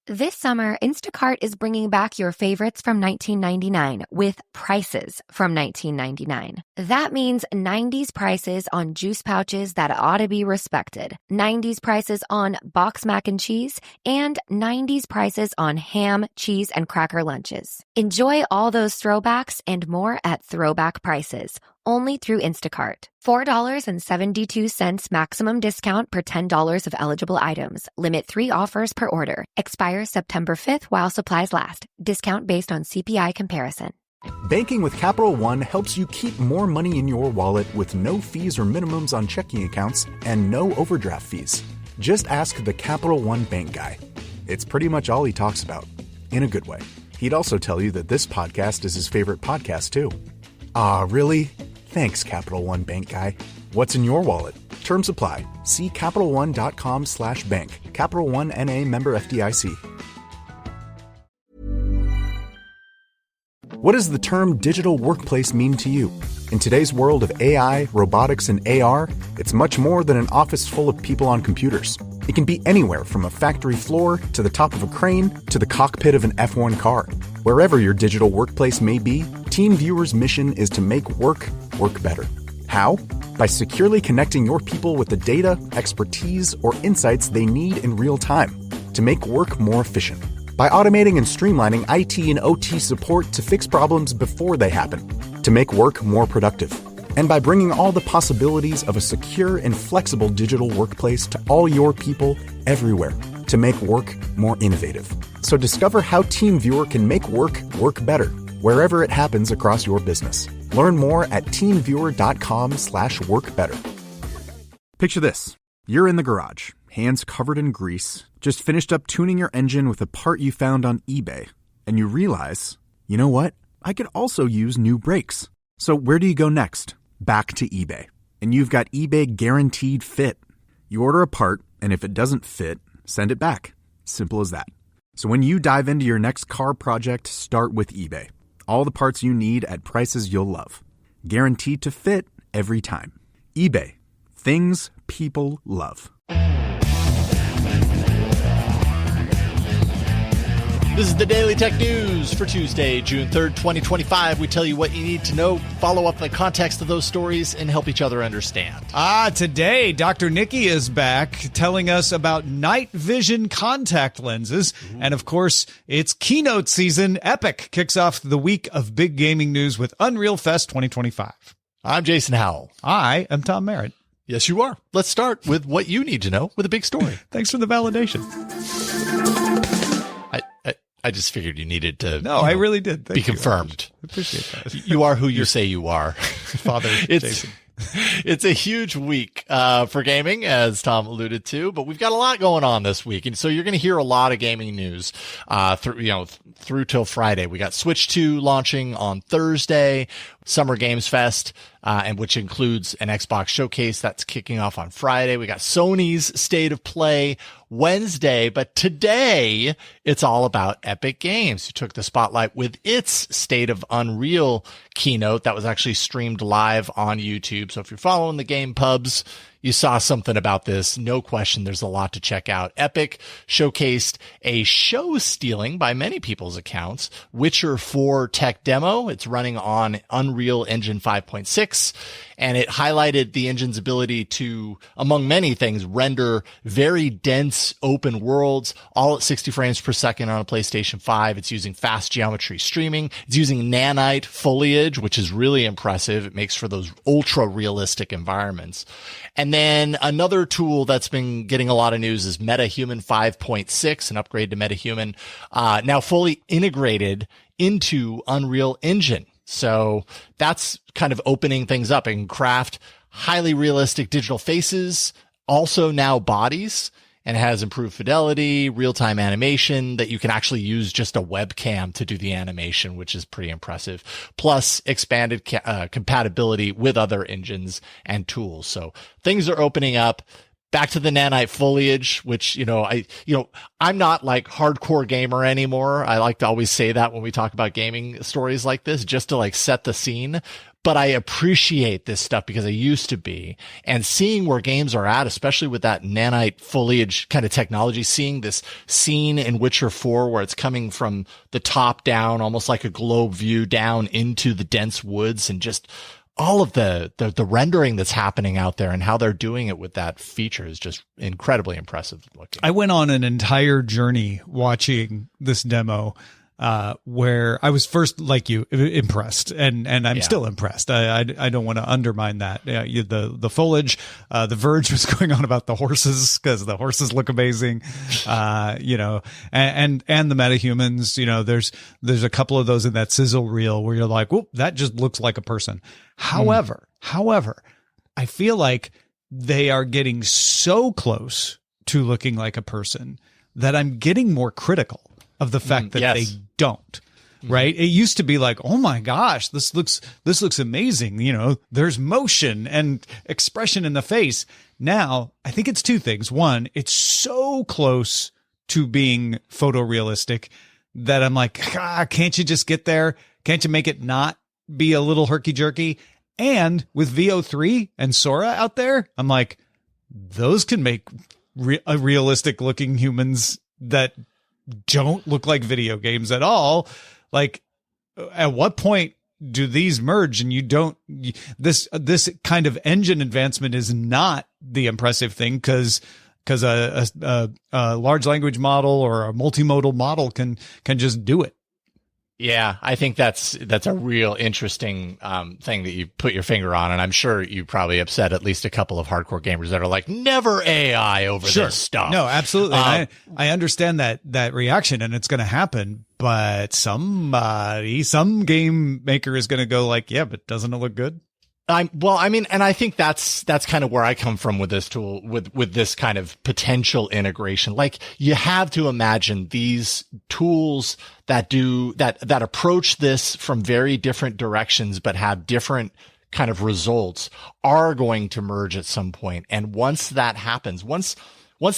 This summer, Instacart is bringing back your favorites from 1999 with prices from 1999. That means 90s prices on juice pouches that ought to be respected, 90s prices on box mac and cheese, and 90s prices on ham, cheese, and cracker lunches. Enjoy all those throwbacks and more at throwback prices, only through Instacart. $4.72 maximum discount per $10 of eligible items. Limit 3 offers per order. Expires September 5th while supplies last. Discount based on CPI comparison. Banking with Capital One helps you keep more money in your wallet with no fees or minimums on checking accounts and no overdraft fees. Just ask the Capital One bank guy. It's pretty much all he talks about, in a good way. He'd also tell you that this podcast is his favorite podcast, too. Ah, really? Thanks, Capital One bank guy. What's in your wallet? Terms apply. See CapitalOne.com/bank. Capital One N.A. member FDIC. What does the term digital workplace mean to you? In today's world of AI, robotics, and AR, it's much more than an office full of people on computers. It can be anywhere from a factory floor to the top of a crane to the cockpit of an F1 car. Wherever your digital workplace may be, TeamViewer's mission is to make work better. How? By securely connecting your people with the data, expertise, or insights they need in real time to make work more efficient. By automating and streamlining IT and OT support to fix problems before they happen, to make work more productive. And by bringing all the possibilities of a secure and flexible digital workplace to all your people everywhere to make work more innovative. So discover how TeamViewer can make work better, wherever it happens across your business. Learn more at teamviewer.com/workbetter. Picture this. You're in the garage, hands covered in grease, just finished up tuning your engine with a part you found on eBay. And you realize, you know what? I could also use new brakes. So where do you go next? Back to eBay. And you've got eBay Guaranteed Fit. You order a part, and if it doesn't fit, send it back. Simple as that. So when you dive into your next car project, start with eBay. All the parts you need at prices you'll love. Guaranteed to fit every time. eBay. Things people love. This is the Daily Tech News for Tuesday, June 3rd, 2025. We tell you what you need to know, follow up the context of those stories, and help each other understand. Today, Dr. Niki is back telling us about night vision contact lenses. Ooh. And of course, it's keynote season. Epic kicks off the week of big gaming news with Unreal Fest 2025. I'm Jason Howell. I am Tom Merritt. Yes, you are. Let's start with what you need to know with a big story. Thanks for the validation. I just figured you needed to. No, I really did. Be confirmed. I appreciate that. You are who you say you are. Father Jason. It's a huge week for gaming, as Tom alluded to, but we've got a lot going on this week, and so you're going to hear a lot of gaming news through till Friday. We got Switch 2 launching on Thursday, Summer Games Fest, and which includes an Xbox showcase that's kicking off on Friday. We got Sony's State of Play Wednesday, but today it's all about Epic Games, who took the spotlight with its State of Unreal keynote that was actually streamed live on YouTube. So if you're following the game pubs, you saw something about this. No question, there's a lot to check out. Epic showcased a show-stealing, by many people's accounts, Witcher 4 tech demo. It's running on Unreal Engine 5.6, and it highlighted the engine's ability to, among many things, render very dense open worlds, all at 60 frames per second on a PlayStation 5. It's using fast geometry streaming. It's using nanite foliage, which is really impressive. It makes for those ultra-realistic environments. And then another tool that's been getting a lot of news is MetaHuman 5.6, an upgrade to MetaHuman, now fully integrated into Unreal Engine. So that's kind of opening things up and craft highly realistic digital faces, also now bodies, and has improved fidelity, real-time animation that you can actually use just a webcam to do the animation, which is pretty impressive, plus expanded compatibility with other engines and tools. So things are opening up. Back to the nanite foliage, which, I'm not like hardcore gamer anymore. I like to always say that when we talk about gaming stories like this, just to like set the scene. but I appreciate this stuff because I used to be, and seeing where games are at, especially with that nanite foliage kind of technology, seeing this scene in Witcher 4 where it's coming from the top down, almost like a globe view down into the dense woods, and just all of the rendering that's happening out there and how they're doing it with that feature is just incredibly impressive looking. I went on an entire journey watching this demo, where I was first, like you, impressed, and I'm still impressed. I don't want to undermine that. The foliage, the Verge was going on about the horses because the horses look amazing, and the metahumans. There's a couple of those in that sizzle reel where you're like, whoop, that just looks like a person. However, I feel like they are getting so close to looking like a person that I'm getting more critical of the fact that they don't, right? It used to be like, oh my gosh, this looks amazing. There's motion and expression in the face. Now, I think it's two things. One, it's so close to being photorealistic that I'm like, can't you just get there? Can't you make it not be a little herky-jerky? And with VO3 and Sora out there, I'm like, those can make realistic looking humans that don't look like video games at all. Like, at what point do these merge and you don't, this kind of engine advancement is not the impressive thing because a large language model or a multimodal model can just do it. Yeah, I think that's a real interesting thing that you put your finger on, and I'm sure you probably upset at least a couple of hardcore gamers that are like, never AI over this stuff. No, absolutely. I understand that reaction, and it's going to happen, but some game maker is going to go like, yeah, but doesn't it look good? And I think that's kind of where I come from with this tool, with this kind of potential integration. Like, you have to imagine these tools that approach this from very different directions, but have different kind of results, are going to merge at some point. And once that happens, once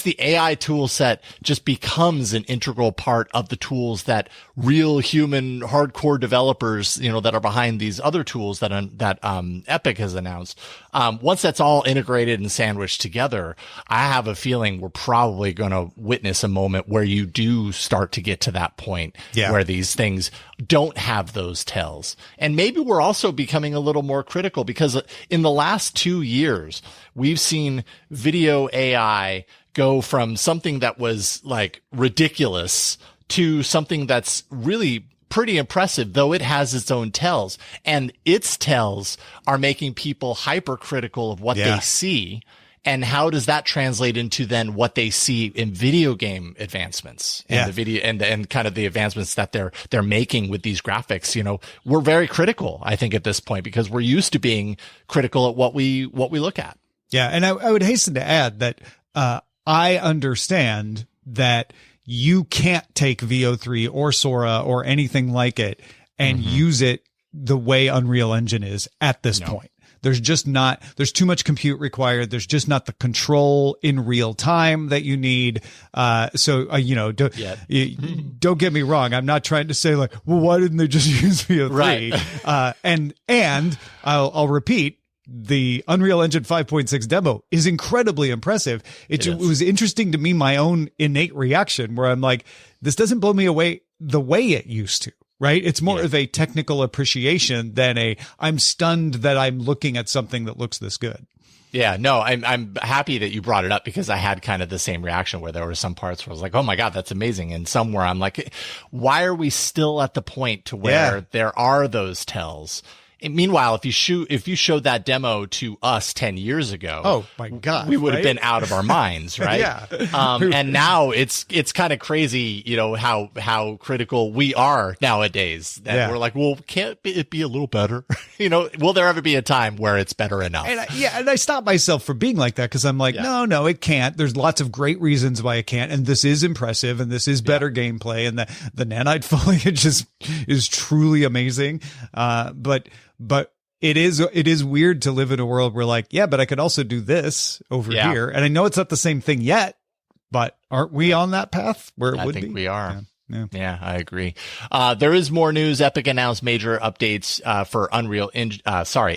the AI tool set just becomes an integral part of the tools that real human hardcore developers, that are behind these other tools that Epic has announced, once that's all integrated and sandwiched together, I have a feeling we're probably going to witness a moment where you do start to get to that point where these things don't have those tells. And maybe we're also becoming a little more critical because in the last 2 years, we've seen video AI go from something that was like ridiculous to something that's really pretty impressive, though it has its own tells, and its tells are making people hypercritical of what they see. And how does that translate into then what they see in video game advancements and the video and kind of the advancements that they're making with these graphics? We're very critical, I think, at this point, because we're used to being critical at what we look at. Yeah. And I would hasten to add that, I understand that you can't take VO3 or Sora or anything like it and use it the way Unreal Engine is at this point. There's too much compute required. There's just not the control in real time that you need. Don't get me wrong. I'm not trying to say like, well, why didn't they just use VO3? Right. And I'll repeat, the Unreal Engine 5.6 demo is incredibly impressive. It was interesting to me, my own innate reaction, where I'm like, this doesn't blow me away the way it used to, right? It's more of a technical appreciation than I'm stunned that I'm looking at something that looks this good. Yeah, no, I'm happy that you brought it up because I had kind of the same reaction where there were some parts where I was like, oh my God, that's amazing. And somewhere I'm like, why are we still at the point to where there are those tells? And meanwhile, if you showed that demo to us 10 years ago, oh my God, we would have been out of our minds, right? And now it's kind of crazy, how critical we are nowadays. That we're like, well, can't it be a little better? Will there ever be a time where it's better enough? And I stop myself from being like that because I'm like, no, it can't. There's lots of great reasons why it can't, and this is impressive, and this is better gameplay, and the nanite foliage is truly amazing. But it is weird to live in a world where like, but I could also do this over here. And I know it's not the same thing yet, but aren't we on that path where it would be? I think we are. Yeah, I agree. There is more news. Epic announced major updates for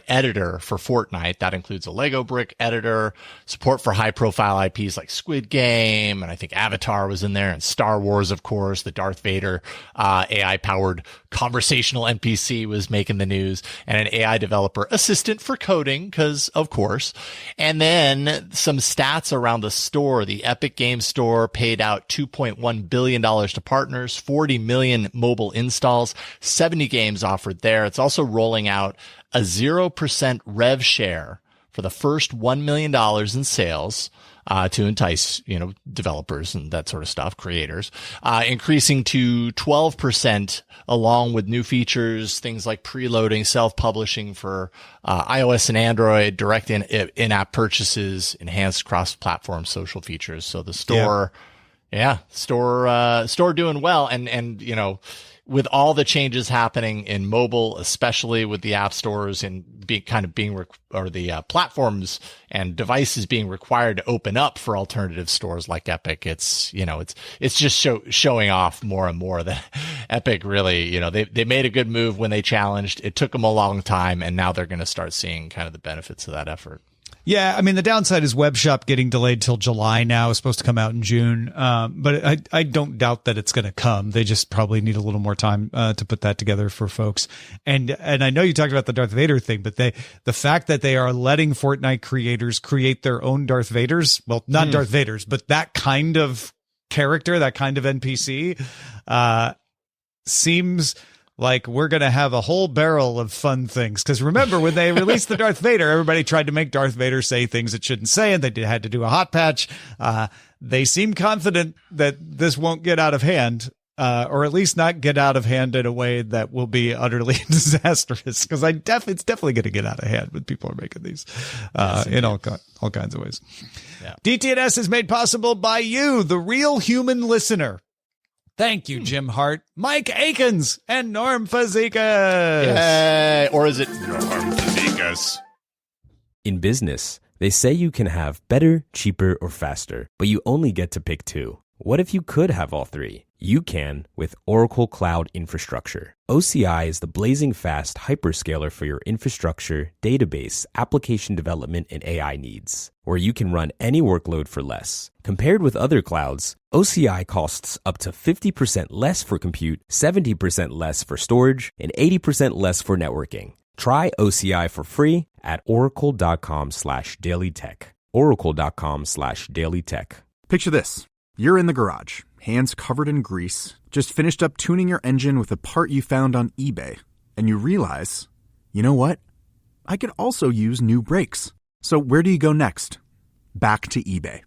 editor for Fortnite. That includes a Lego brick editor, support for high-profile IPs like Squid Game, and I think Avatar was in there, and Star Wars, of course. The Darth Vader AI-powered conversational NPC was making the news, and an AI developer assistant for coding, because of course. And then some stats around the store. The Epic Games Store paid out $2.1 billion to partners, 40 million mobile installs, 70 games offered there. It's also rolling out a 0% rev share for the first $1 million in sales, to entice, developers and that sort of stuff, creators, increasing to 12% along with new features, things like preloading, self-publishing for iOS and Android, direct in-app purchases, enhanced cross-platform social features. So the store, store doing well. And, with all the changes happening in mobile, especially with the app stores and the platforms and devices being required to open up for alternative stores like Epic, it's just showing off more and more that Epic really, they made a good move when they challenged. It took them a long time, and now they're going to start seeing kind of the benefits of that effort. Yeah, I mean, the downside is Web Shop getting delayed till July now. It's supposed to come out in June. But I don't doubt that it's going to come. They just probably need a little more time to put that together for folks. And I know you talked about the Darth Vader thing, but the fact that they are letting Fortnite creators create their own Darth Vaders, well, not Darth Vaders, but that kind of character, that kind of NPC, seems like we're going to have a whole barrel of fun things. Because remember, when they released the Darth Vader, everybody tried to make Darth Vader say things it shouldn't say, and they had to do a hot patch. They seem confident that this won't get out of hand, or at least not get out of hand in a way that will be utterly disastrous. Because it's definitely going to get out of hand when people are making these in all kinds of ways. Yeah. DTNS is made possible by you, the real human listener. Thank you, Jim Hart, Mike Akins, and Norm Fazekas. Yay! Or is it Norm Fazekas? In business, they say you can have better, cheaper, or faster, but you only get to pick two. What if you could have all three? You can with Oracle Cloud Infrastructure. OCI is the blazing fast hyperscaler for your infrastructure, database, application development, and AI needs, where you can run any workload for less. Compared with other clouds, OCI costs up to 50% less for compute, 70% less for storage, and 80% less for networking. Try OCI for free at oracle.com/dailytech. Oracle.com/dailytech. Picture this. You're in the garage, hands covered in grease, just finished up tuning your engine with a part you found on eBay, and you realize, you know what? I could also use new brakes. So where do you go next? Back to eBay.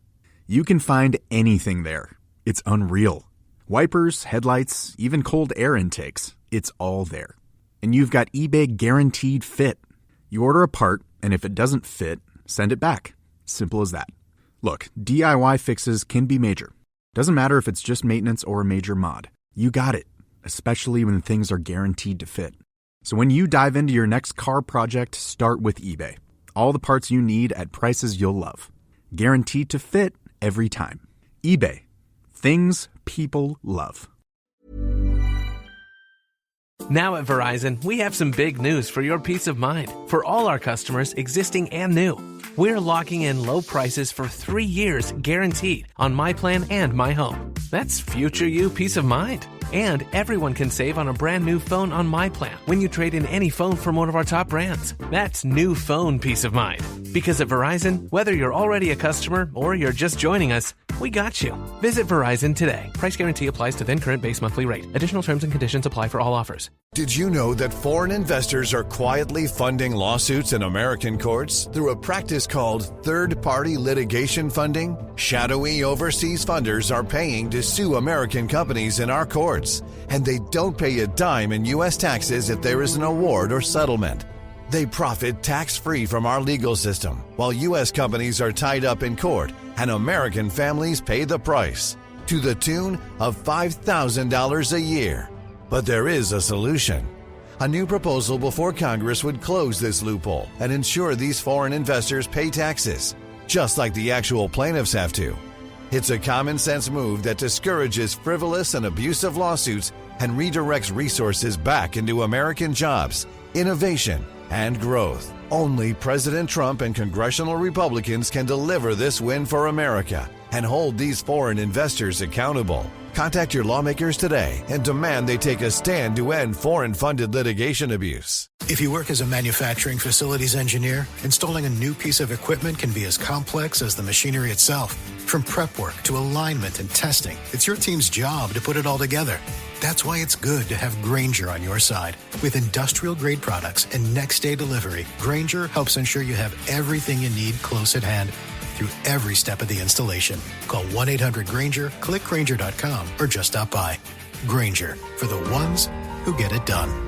You can find anything there. It's unreal. Wipers, headlights, even cold air intakes. It's all there. And you've got eBay Guaranteed Fit. You order a part, and if it doesn't fit, send it back. Simple as that. Look, DIY fixes can be major. Doesn't matter if it's just maintenance or a major mod. You got it, especially when things are guaranteed to fit. So when you dive into your next car project, start with eBay. All the parts you need at prices you'll love. Guaranteed to fit every time. eBay. Things people love. Now at Verizon, we have some big news for your peace of mind. For all our customers, existing and new, we're locking in low prices for 3 years guaranteed on My Plan and My Home. That's future you peace of mind. And everyone can save on a brand new phone on My Plan when you trade in any phone from one of our top brands. That's new phone peace of mind. Because at Verizon, whether you're already a customer or you're just joining us, we got you. Visit Verizon today. Price guarantee applies to then current base monthly rate. Additional terms and conditions apply for all offers. Did you know that foreign investors are quietly funding lawsuits in American courts through a practice called third-party litigation funding? Shadowy overseas funders are paying to sue American companies in our courts, and they don't pay a dime in U.S. taxes if there is an award or settlement. They profit tax-free from our legal system, while U.S. companies are tied up in court, and American families pay the price, to the tune of $5,000 a year. But there is a solution. A new proposal before Congress would close this loophole and ensure these foreign investors pay taxes, just like the actual plaintiffs have to. It's a common-sense move that discourages frivolous and abusive lawsuits and redirects resources back into American jobs, innovation, and growth. Only President Trump and congressional Republicans can deliver this win for America and hold these foreign investors accountable. Contact your lawmakers today and demand they take a stand to end foreign-funded litigation abuse. If you work as a manufacturing facilities engineer, installing a new piece of equipment can be as complex as the machinery itself. From prep work to alignment and testing, it's your team's job to put it all together. That's why it's good to have Grainger on your side. With industrial-grade products and next-day delivery, Grainger helps ensure you have everything you need close at hand through every step of the installation. Call 1-800-GRAINGER, click Grainger.com, or just stop by. Grainger, for the ones who get it done.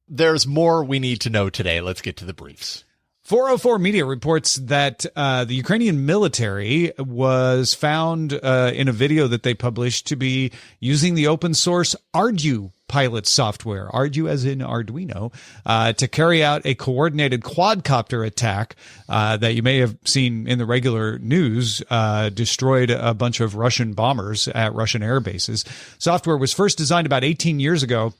There's more we need to know today. Let's get to the briefs. 404 Media reports that the Ukrainian military was found in a video that they published to be using the open source Ardu pilot software, Ardu as in Arduino, to carry out a coordinated quadcopter attack that you may have seen in the regular news, destroyed a bunch of Russian bombers at Russian air bases. Software was first designed about 18 years ago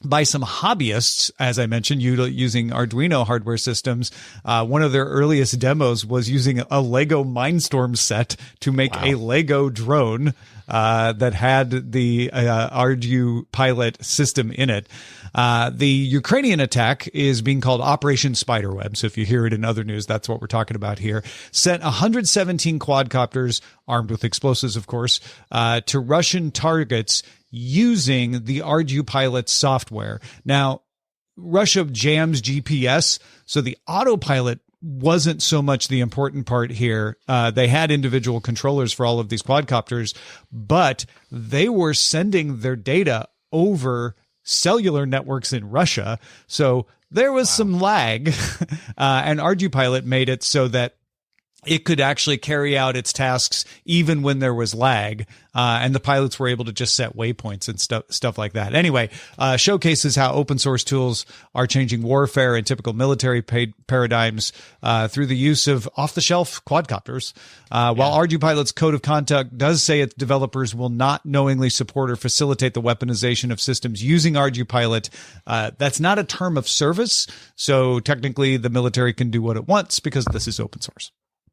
by some hobbyists, as I mentioned, using Arduino hardware systems. One of their earliest demos was using a Lego Mindstorm set to make a Lego drone that had the Ardu pilot system in it. The Ukrainian attack is being called Operation Spiderweb. So if you hear it in other news, that's what we're talking about here. Sent 117 quadcopters, armed with explosives, of course, to Russian targets using the Ardu pilot software. Now, Russia jams GPS, so the autopilot wasn't so much the important part here. They had individual controllers for all of these quadcopters, but they were sending their data over cellular networks in Russia. So there was some lag, and Ardu pilot made it so that it could actually carry out its tasks even when there was lag, and the pilots were able to just set waypoints and stuff like that. Anyway, showcases how open source tools are changing warfare and typical military paradigms through the use of off-the-shelf quadcopters. While Ardu Pilot's code of conduct does say its developers will not knowingly support or facilitate the weaponization of systems using Ardu Pilot, that's not a term of service, so technically the military can do what it wants because this is open source.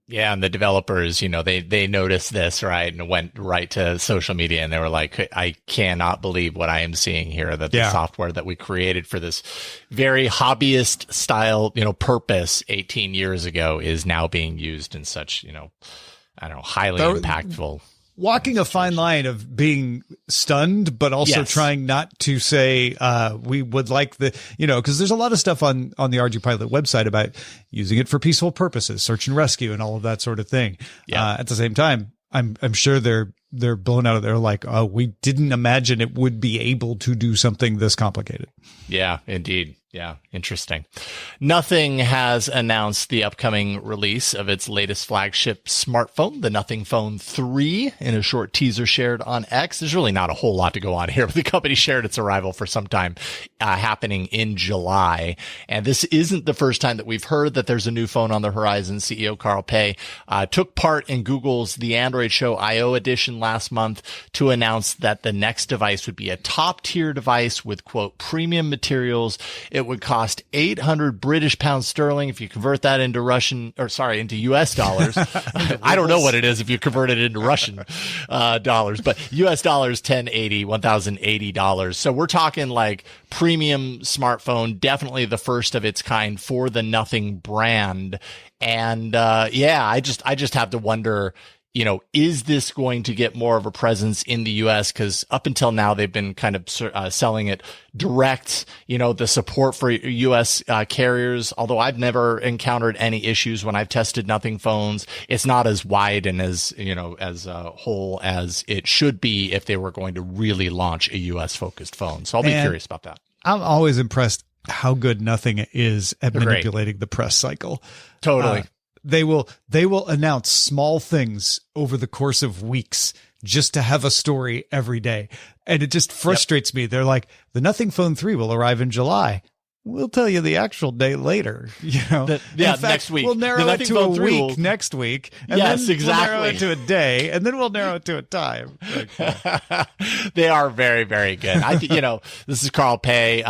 Yeah, and the developers, they noticed this, right, and went right to social media, and they were like, I cannot believe what I am seeing here, that the software that we created for this very hobbyist style, purpose 18 years ago is now being used in such, highly impactful. Walking a fine line of being stunned, but also trying not to say, we would like because there's a lot of stuff on the Ardu Pilot website about using it for peaceful purposes, search and rescue and all of that sort of thing. At the same time, I'm sure they're blown out of there like, oh, we didn't imagine it would be able to do something this complicated. Yeah, indeed. Yeah, interesting. Nothing has announced the upcoming release of its latest flagship smartphone, the Nothing Phone 3, in a short teaser shared on X. There's really not a whole lot to go on here, but the company shared its arrival for some time, happening in July. And this isn't the first time that we've heard that there's a new phone on the horizon. CEO Carl Pei took part in Google's The Android Show I/O edition last month to announce that the next device would be a top-tier device with, quote, premium materials. It would cost 800 British pounds sterling. If you convert that into into US dollars. I don't know what it is if you convert it into Russian dollars, but US dollars, $1,080. So we're talking like premium smartphone, definitely the first of its kind for the Nothing brand. And I just have to wonder, is this going to get more of a presence in the U.S.? Because up until now, they've been kind of selling it direct, the support for U.S. carriers. Although I've never encountered any issues when I've tested Nothing phones. It's not as wide and as whole as it should be if they were going to really launch a U.S. focused phone. So I'll be curious about that. I'm always impressed how good Nothing is at manipulating the press cycle. Totally. They will announce small things over the course of weeks just to have a story every day. And it just frustrates me. They're like, the Nothing Phone 3 will arrive in July. we'll tell you the actual date later. In fact, next week. We'll narrow it to a week next week. And yes, then exactly. We'll narrow it to a day, and then we'll narrow it to a time. They are very, very good. I think, this is Carl Pei.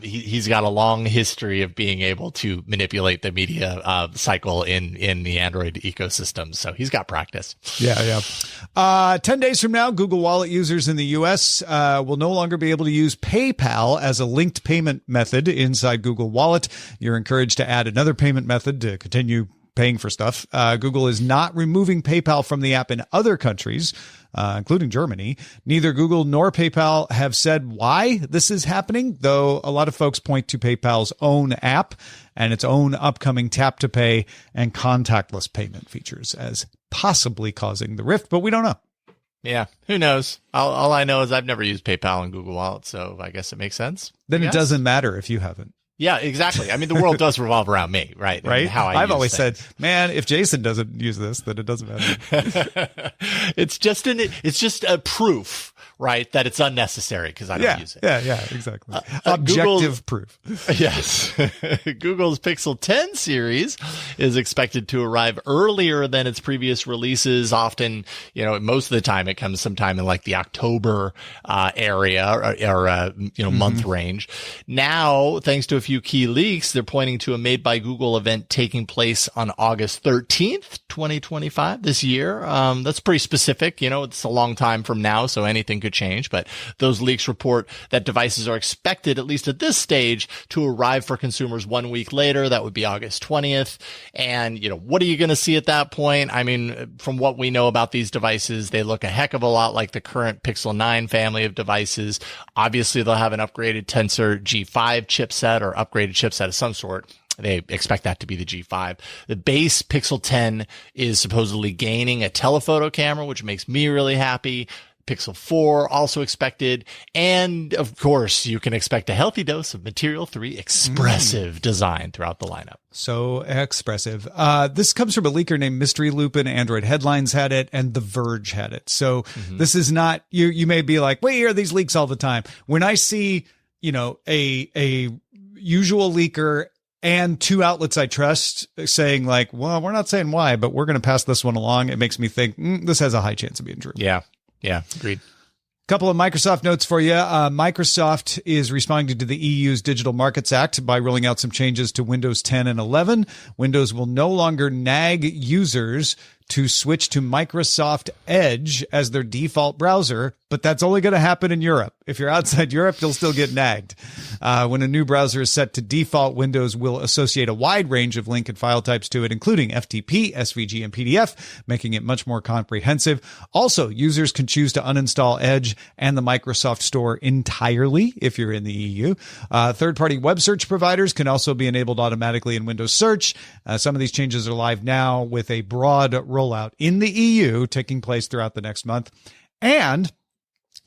He's got a long history of being able to manipulate the media cycle in the Android ecosystem. So he's got practice. Yeah. 10 days from now, Google Wallet users in the U.S. Will no longer be able to use PayPal as a linked payment method inside Google Wallet. You're encouraged to add another payment method to continue paying for stuff. Google is not removing PayPal from the app in other countries, including Germany. Neither Google nor PayPal have said why this is happening, though a lot of folks point to PayPal's own app and its own upcoming tap to pay and contactless payment features as possibly causing the rift, but we don't know. Yeah, who knows? All I know is I've never used PayPal and Google Wallet, so I guess it makes sense. Then it doesn't matter if you haven't. Yeah, exactly. I mean, the world does revolve around me, right? Right. And how I've always said, man, if Jason doesn't use this, then it doesn't matter. It's just a proof, right, that it's unnecessary because I don't use it. Yeah, exactly. Objective proof. Yes. Google's Pixel 10 series is expected to arrive earlier than its previous releases. Often, most of the time it comes sometime in like the October area or month range. Now, thanks to a few key leaks, they're pointing to a Made by Google event taking place on August 13th, 2025 this year. That's pretty specific. It's a long time from now, so anything could change, but those leaks report that devices are expected, at least at this stage, to arrive for consumers 1 week later. That would be August 20th. And, what are you going to see at that point? I mean, from what we know about these devices, they look a heck of a lot like the current Pixel 9 family of devices. Obviously, they'll have an upgraded Tensor G5 chipset or upgraded chipset of some sort. They expect that to be the G5. The base Pixel 10 is supposedly gaining a telephoto camera, which makes me really happy. Pixel 4 also expected. And of course, you can expect a healthy dose of Material 3 expressive design throughout the lineup. So expressive. This comes from a leaker named Mystery Lupin. Android Headlines had it and The Verge had it. So this is not, you may be like, wait, here are these leaks all the time. When I see, a usual leaker and two outlets I trust saying like, well, we're not saying why, but we're going to pass this one along, it makes me think this has a high chance of being true. Yeah, agreed. Couple of Microsoft notes for you. Microsoft is responding to the EU's Digital Markets Act by rolling out some changes to Windows 10 and 11. Windows will no longer nag users to switch to Microsoft Edge as their default browser, but that's only going to happen in Europe. If you're outside Europe, you'll still get nagged. When a new browser is set to default, Windows will associate a wide range of link and file types to it, including FTP, SVG, and PDF, making it much more comprehensive. Also, users can choose to uninstall Edge and the Microsoft Store entirely if you're in the EU. Third-party web search providers can also be enabled automatically in Windows Search. Some of these changes are live now with a broad rollout in the EU taking place throughout the next month. And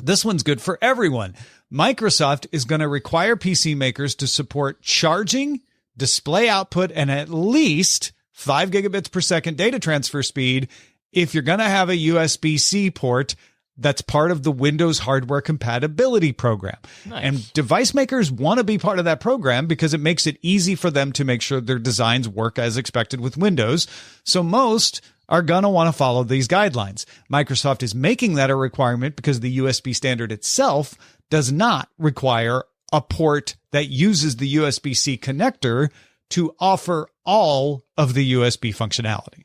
this one's good for everyone. Microsoft is going to require PC makers to support charging, display output, and at least 5 gigabits per second data transfer speed if you're going to have a USB-C port that's part of the Windows Hardware Compatibility Program. Nice. And device makers want to be part of that program because it makes it easy for them to make sure their designs work as expected with Windows. So most are going to want to follow these guidelines. Microsoft is making that a requirement because the USB standard itself does not require a port that uses the USB-C connector to offer all of the USB functionality.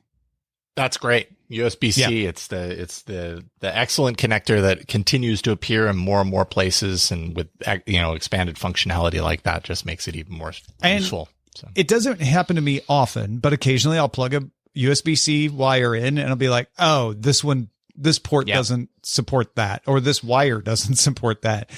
That's great. USB-C, yeah. It's the excellent connector that continues to appear in more and more places, and with expanded functionality like that just makes it even more useful. So. It doesn't happen to me often, but occasionally I'll plug a USB-C wire in and I'll be like, oh, this port doesn't support that, or this wire doesn't support that.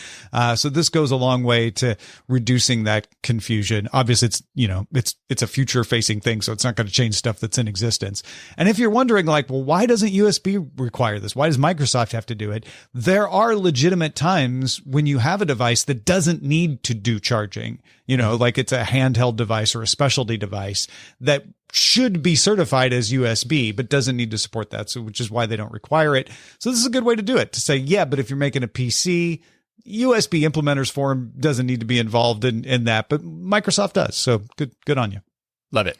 So this goes a long way to reducing that confusion. Obviously, it's a future facing thing, so it's not going to change stuff that's in existence. And if you're wondering like, well, why doesn't USB require this? Why does Microsoft have to do it? There are legitimate times when you have a device that doesn't need to do charging, like it's a handheld device or a specialty device that should be certified as USB, but doesn't need to support that. So, which is why they don't require it. So this is a good way to do it, to say, yeah, but if you're making a PC USB Implementers Forum doesn't need to be involved in that, but Microsoft does. So good on you. Love it.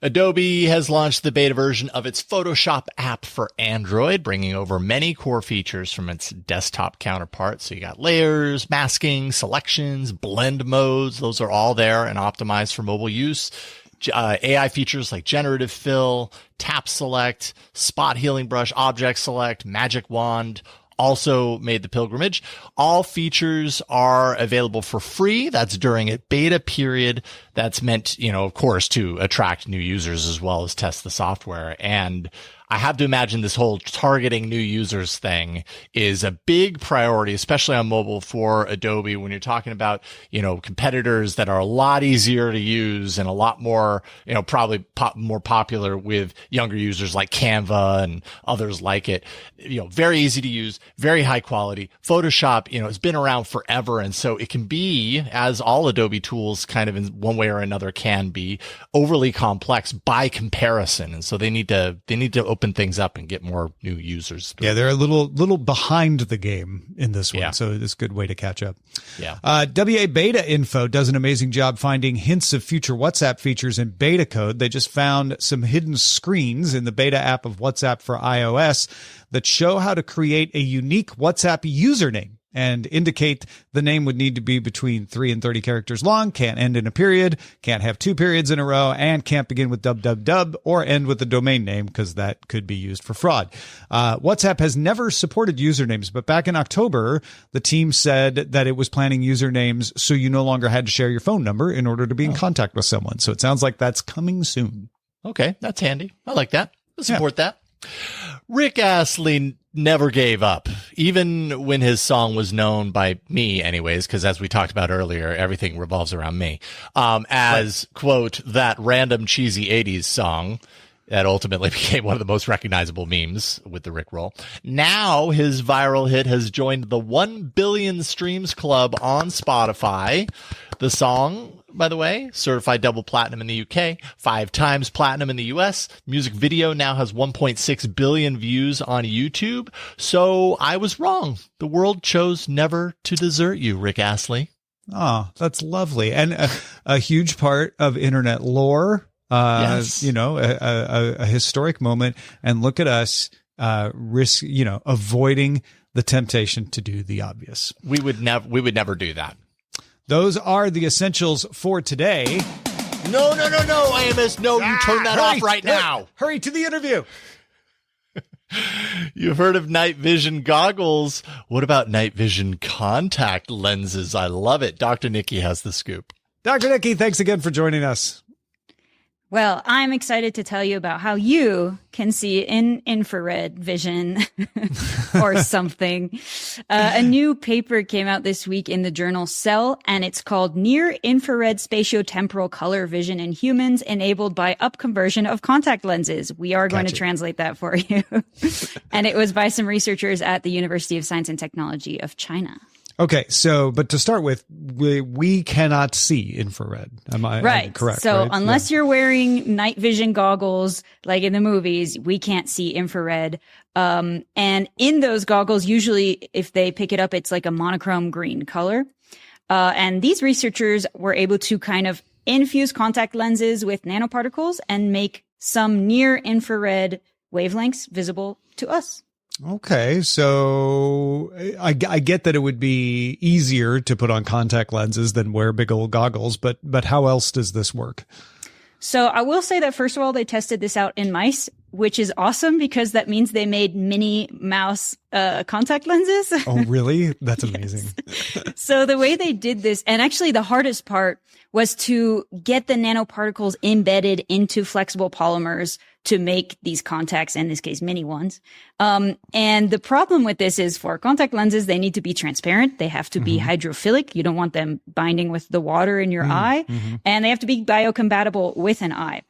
Adobe has launched the beta version of its Photoshop app for Android, bringing over many core features from its desktop counterpart. So you got layers, masking, selections, blend modes. Those are all there and optimized for mobile use. AI features like generative fill, tap select, spot healing brush, object select, magic wand, also made the pilgrimage. All features are available for free. That's during a beta period. That's meant, of course, to attract new users as well as test the software. And I have to imagine this whole targeting new users thing is a big priority, especially on mobile for Adobe when you're talking about, competitors that are a lot easier to use and a lot more, probably more popular with younger users like Canva and others like it. Very easy to use, very high quality. Photoshop, has been around forever. And so it can be, as all Adobe tools kind of in one way or another can be, overly complex by comparison. And so they need to open things up and get more new users. Yeah, they're a little behind the game in this one, so it's a good way to catch up. Yeah. WA Beta Info does an amazing job finding hints of future WhatsApp features in beta code. They just found some hidden screens in the beta app of WhatsApp for iOS that show how to create a unique WhatsApp username and indicate the name would need to be between 3 and 30 characters long, can't end in a period, can't have 2 periods in a row, and can't begin with www or end with the domain name because that could be used for fraud. WhatsApp has never supported usernames, but back in October, the team said that it was planning usernames so you no longer had to share your phone number in order to be in contact with someone. So it sounds like that's coming soon. Okay, that's handy. I like that. We'll support that. Rick Astley never gave up, even when his song was known by me anyways, because as we talked about earlier, everything revolves around me, quote, that random cheesy 80s song that ultimately became one of the most recognizable memes with the Rickroll. Now his viral hit has joined the 1 billion streams club on Spotify. The song, by the way, certified double platinum in the UK, 5 times platinum in the US. Music video now has 1.6 billion views on YouTube. So I was wrong. The world chose never to desert you, Rick Astley. Oh, that's lovely. And a huge part of internet lore. Yes. A historic moment. And look at us, avoiding the temptation to do the obvious. We would never do that. Those are the essentials for today. No, AMS. No, you turn that off right now. Hurry to the interview. You've heard of night vision goggles. What about night vision contact lenses? I love it. Dr. Niki has the scoop. Dr. Niki, thanks again for joining us. Well, I'm excited to tell you about how you can see in infrared vision or something. A new paper came out this week in the journal Cell, and it's called Near Infrared Spatiotemporal Color Vision in Humans Enabled by Upconversion of Contact Lenses. We are going to translate that for you. And it was by some researchers at the University of Science and Technology of China. Okay, but to start with, we cannot see infrared. Am I correct? So right? unless you're wearing night vision goggles, like in the movies, we can't see infrared. And in those goggles, usually if they pick it up, it's like a monochrome green color. And these researchers were able to kind of infuse contact lenses with nanoparticles and make some near infrared wavelengths visible to us. Okay, so I get that it would be easier to put on contact lenses than wear big old goggles, but how else does this work? So I will say that, first of all, they tested this out in mice, which is awesome because that means they made mini mouse contact lenses. Oh, really? That's amazing. So the way they did this, and actually the hardest part was to get the nanoparticles embedded into flexible polymers to make these contacts, in this case, mini ones. And the problem with this is for contact lenses, they need to be transparent. They have to be hydrophilic. You don't want them binding with the water in your eye. And they have to be biocompatible with an eye.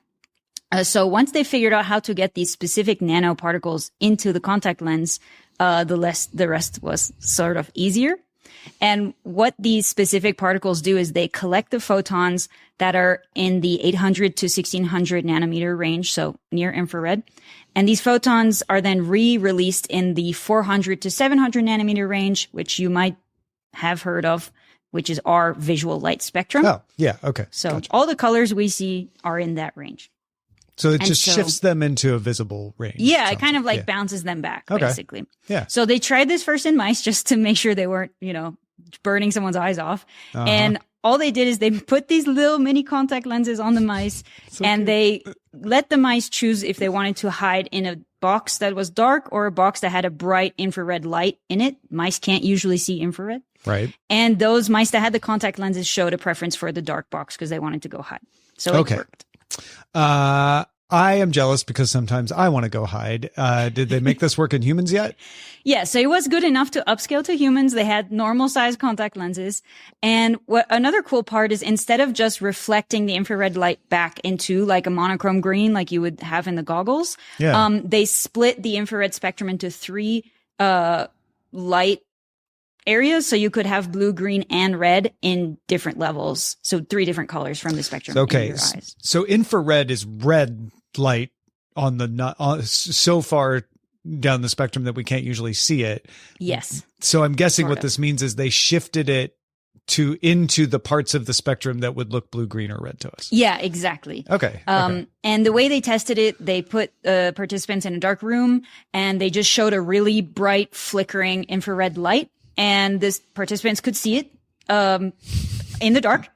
So once they figured out how to get these specific nanoparticles into the contact lens, the rest was sort of easier. And what these specific particles do is they collect the photons that are in the 800 to 1600 nanometer range, so near infrared. And these photons are then re-released in the 400 to 700 nanometer range, which you might have heard of, which is our visual light spectrum. Oh, yeah. Okay. So Gotcha. all the colors we see are in that range. So it just shifts them into a visible range. Yeah, it kind of like bounces them back, basically. Yeah. So they tried this first in mice just to make sure they weren't, burning someone's eyes off. And all they did is they put these little mini contact lenses on the mice and they let the mice choose if they wanted to hide in a box that was dark or a box that had a bright infrared light in it. Mice can't usually see infrared. Right. And those mice that had the contact lenses showed a preference for the dark box because they wanted to go hide. So it worked. I am jealous because sometimes I want to go hide. Did they make this work in humans yet? Yeah, so it was good enough to upscale to humans. They had normal size contact lenses. And what another cool part is instead of just reflecting the infrared light back into like a monochrome green like you would have in the goggles, they split the infrared spectrum into 3 light areas. So you could have blue, green, and red in different levels. So 3 different colors from the spectrum in your eyes. So infrared is red light on the so far down the spectrum that we can't usually see it. Yes. So I'm guessing what this means is they shifted it into the parts of the spectrum that would look blue, green, or red to us. Yeah, exactly. Okay. And the way they tested it, they put participants in a dark room and they just showed a really bright flickering infrared light. And the participants could see it in the dark.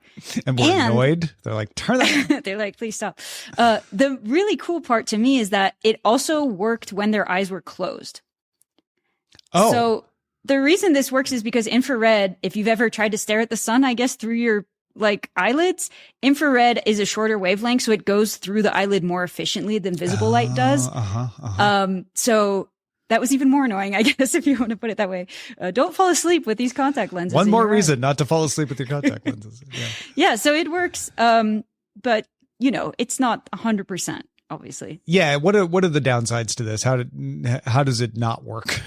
And were annoyed. They're like, turn that. They're like, please stop. The really cool part to me is that it also worked when their eyes were closed. Oh. So the reason this works is because infrared, if you've ever tried to stare at the sun, I guess through your eyelids, infrared is a shorter wavelength. So it goes through the eyelid more efficiently than visible light does. So that was even more annoying, I guess, if you want to put it that way. Don't fall asleep with these contact lenses. One more reason not to fall asleep with your contact lenses. Yeah, so it works. But, it's not 100%, obviously. Yeah, what are the downsides to this? How does it not work?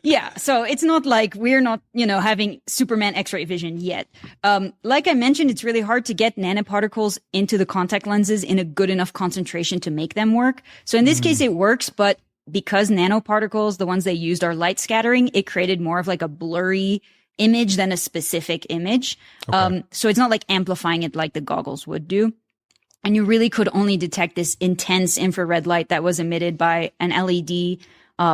Yeah, so it's not like we're not, having Superman X-ray vision yet. Like I mentioned, it's really hard to get nanoparticles into the contact lenses in a good enough concentration to make them work. So in this case, it works, but because nanoparticles, the ones they used, are light scattering, it created more of like a blurry image than a specific image. So it's not like amplifying it like the goggles would do. And you really could only detect this intense infrared light that was emitted by an LED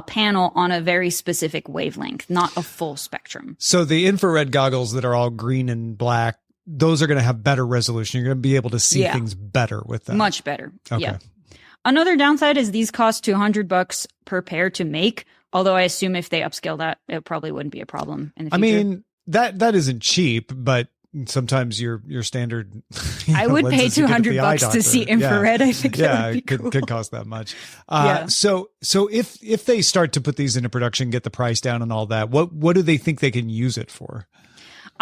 panel on a very specific wavelength, not a full spectrum. So the infrared goggles that are all green and black, those are going to have better resolution. You're going to be able to see things better with that. Much better. Okay. Yeah. Another downside is these cost $200 per pair to make. Although I assume if they upscale that, it probably wouldn't be a problem in the future. I mean, that isn't cheap, but sometimes your standard. I would pay $200 to see infrared. I think that would be cool. Could cost that much. So if they start to put these into production, get the price down and all that, what do they think they can use it for?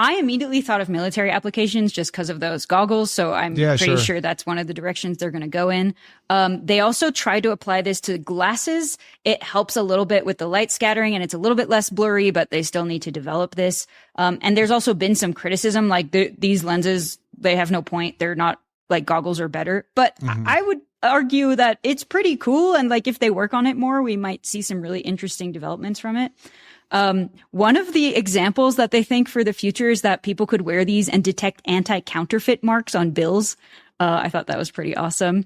I immediately thought of military applications just because of those goggles. So I'm pretty sure that's one of the directions they're going to go in. They also try to apply this to glasses. It helps a little bit with the light scattering and it's a little bit less blurry, but they still need to develop this. And there's also been some criticism, like these lenses, they have no point. They're not like goggles are better, but I would argue that it's pretty cool. And like, if they work on it more, we might see some really interesting developments from it. One of the examples that they think for the future is that people could wear these and detect anti-counterfeit marks on bills. I thought that was pretty awesome.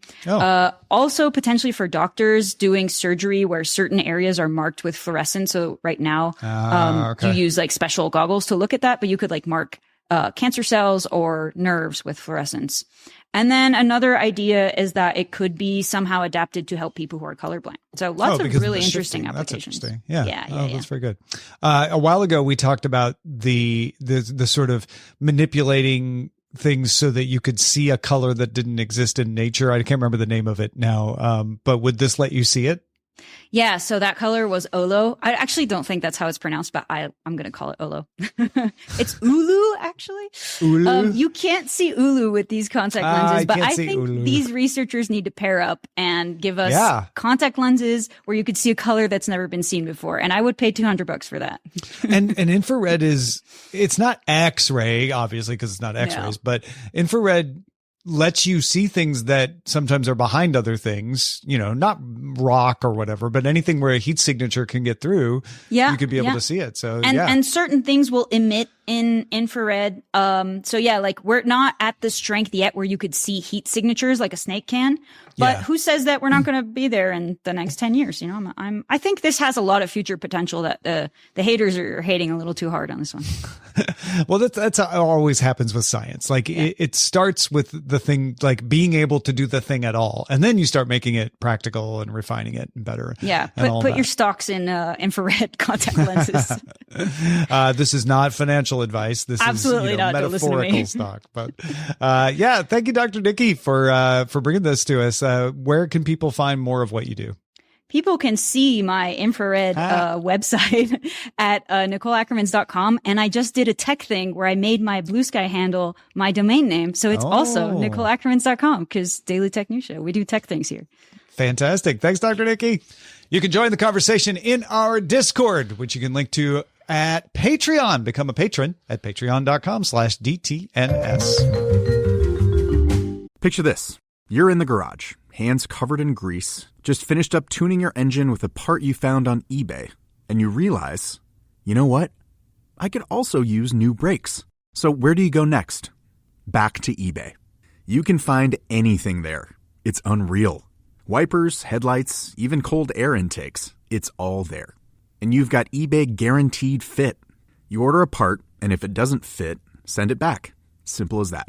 Also potentially for doctors doing surgery where certain areas are marked with fluorescence. So right now, you use like special goggles to look at that, but you could like mark, cancer cells or nerves with fluorescence. And then another idea is that it could be somehow adapted to help people who are colorblind. So lots of really interesting applications. That's interesting. Yeah. Yeah. That's very good. A while ago, we talked about the sort of manipulating things so that you could see a color that didn't exist in nature. I can't remember the name of it now. But would this let you see it? Yeah, so that color was Olo. I actually don't think that's how it's pronounced, but I'm going to call it Olo. It's Ulu, actually. Ulu? You can't see Ulu with these contact lenses, but I think these researchers need to pair up and give us contact lenses where you could see a color that's never been seen before. And I would pay $200 for that. and infrared it's not X-ray, obviously, because it's not X-rays, but infrared lets you see things that sometimes are behind other things, not rock or whatever, but anything where a heat signature can get through, you could be able to see it. So, and certain things will emit in infrared. So yeah, like we're not at the strength yet where you could see heat signatures like a snake can. But who says that we're not going to be there in the next 10 years? You know, I think this has a lot of future potential that the haters are hating a little too hard on this one. Well, that's how it always happens with science. Like it starts with the thing, like being able to do the thing at all. And then you start making it practical and refining it and better. Yeah. Put your stocks in infrared contact lenses. This is not financial advice. This absolutely is not. Metaphorical stock. But yeah, thank you, Dr. Niki, for bringing this to us. Where can people find more of what you do? People can see my infrared website at NicoleAckermans.com. And I just did a tech thing where I made my Blue Sky handle my domain name. So it's also NicoleAckermans.com because Daily Tech News Show. We do tech things here. Fantastic. Thanks, Dr. Niki. You can join the conversation in our Discord, which you can link to at Patreon. Become a patron at patreon.com/DTNS. Picture this. You're in the garage, hands covered in grease, just finished up tuning your engine with a part you found on eBay, and you realize, you know what? I could also use new brakes. So where do you go next? Back to eBay. You can find anything there. It's unreal. Wipers, headlights, even cold air intakes. It's all there. And you've got eBay Guaranteed Fit. You order a part, and if it doesn't fit, send it back. Simple as that.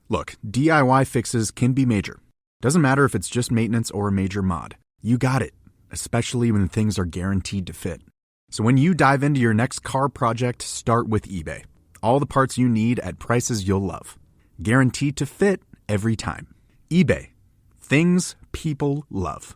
Look, DIY fixes can be major. Doesn't matter if it's just maintenance or a major mod. You got it, especially when things are guaranteed to fit. So when you dive into your next car project, start with eBay. All the parts you need at prices you'll love. Guaranteed to fit every time. eBay. Things people love.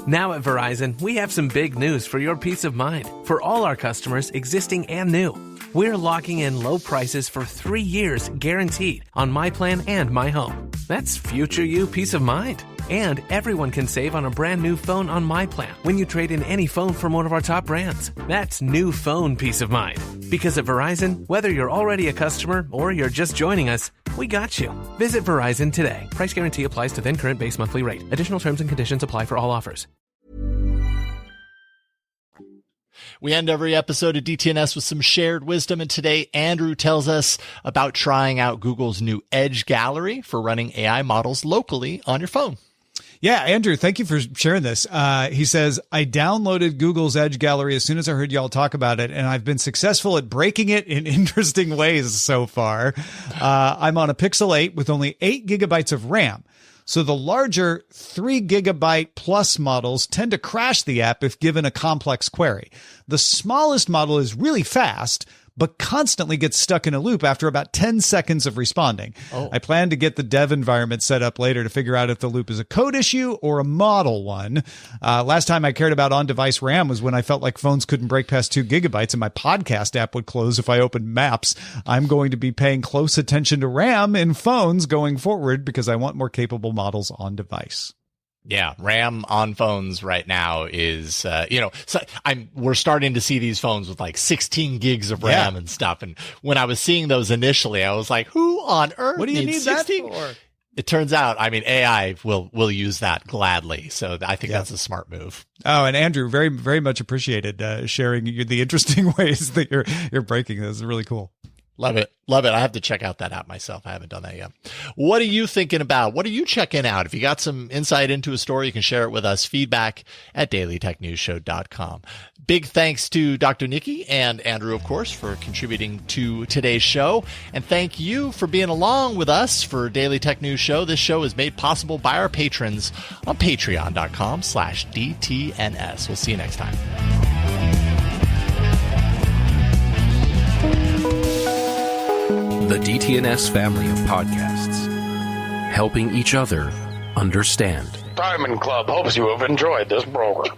Now at Verizon, we have some big news for your peace of mind. For all our customers, existing and new, we're locking in low prices for 3 years guaranteed on My Plan and My Home. That's future you peace of mind. And everyone can save on a brand new phone on My Plan when you trade in any phone from one of our top brands. That's new phone peace of mind. Because at Verizon, whether you're already a customer or you're just joining us, we got you. Visit Verizon today. Price guarantee applies to then current base monthly rate. Additional terms and conditions apply for all offers. We end every episode of DTNS with some shared wisdom, and today Andrew tells us about trying out Google's new Edge Gallery for running AI models locally on your phone. Yeah, Andrew, thank you for sharing this. He says, I downloaded Google's Edge Gallery as soon as I heard y'all talk about it, and I've been successful at breaking it in interesting ways so far. I'm on a Pixel 8 with only 8 gigabytes of RAM. So the larger 3 gigabyte plus models tend to crash the app if given a complex query. The smallest model is really fast, but constantly gets stuck in a loop after about 10 seconds of responding. I plan to get the dev environment set up later to figure out if the loop is a code issue or a model one. Last time I cared about on-device RAM was when I felt like phones couldn't break past 2 gigabytes and my podcast app would close if I opened Maps. I'm going to be paying close attention to RAM in phones going forward because I want more capable models on device. Yeah, RAM on phones right now is, so we're starting to see these phones with like 16 gigs of RAM and stuff. And when I was seeing those initially, I was like, who on earth what do you need 16? That for? It turns out, AI will use that gladly. So I think that's a smart move. Oh, and Andrew, very, very much appreciated sharing the interesting ways that you're breaking this. It's really cool. Love it. Love it. I have to check out that app myself. I haven't done that yet. What are you thinking about? What are you checking out? If you got some insight into a story, you can share it with us. Feedback at dailytechnewsshow.com. Big thanks to Dr. Niki and Andrew, of course, for contributing to today's show. And thank you for being along with us for Daily Tech News Show. This show is made possible by our patrons on patreon.com/DTNS. We'll see you next time. The DTNS family of podcasts, helping each other understand. Diamond Club hopes you have enjoyed this program.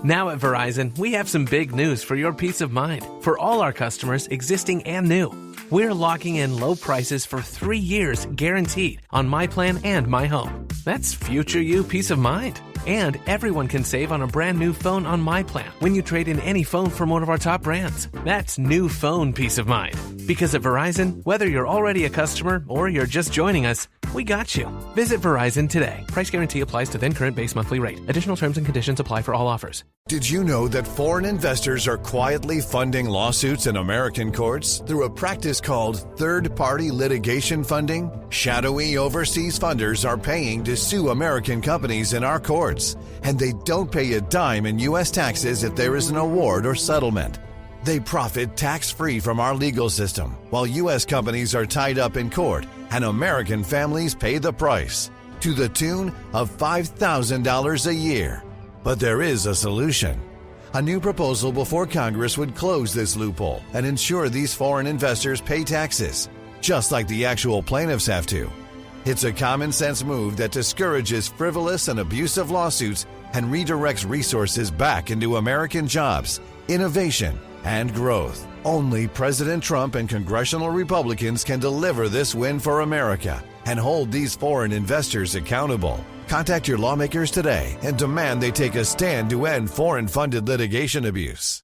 Now at Verizon, we have some big news for your peace of mind. For all our customers, existing and new, we're locking in low prices for 3 years guaranteed on My Plan and My Home. That's future you peace of mind. And everyone can save on a brand new phone on My Plan when you trade in any phone from one of our top brands. That's new phone peace of mind. Because at Verizon, whether you're already a customer or you're just joining us, we got you. Visit Verizon today. Price guarantee applies to then current base monthly rate. Additional terms and conditions apply for all offers. Did you know that foreign investors are quietly funding lawsuits in American courts through a practice called third-party litigation funding? Shadowy overseas funders are paying to sue American companies in our courts, and they don't pay a dime in U.S. taxes if there is an award or settlement. They profit tax-free from our legal system, while U.S. companies are tied up in court, and American families pay the price, to the tune of $5,000 a year. But there is a solution. A new proposal before Congress would close this loophole and ensure these foreign investors pay taxes, just like the actual plaintiffs have to. It's a common-sense move that discourages frivolous and abusive lawsuits and redirects resources back into American jobs, innovation, and growth. Only President Trump and congressional Republicans can deliver this win for America and hold these foreign investors accountable. Contact your lawmakers today and demand they take a stand to end foreign-funded litigation abuse.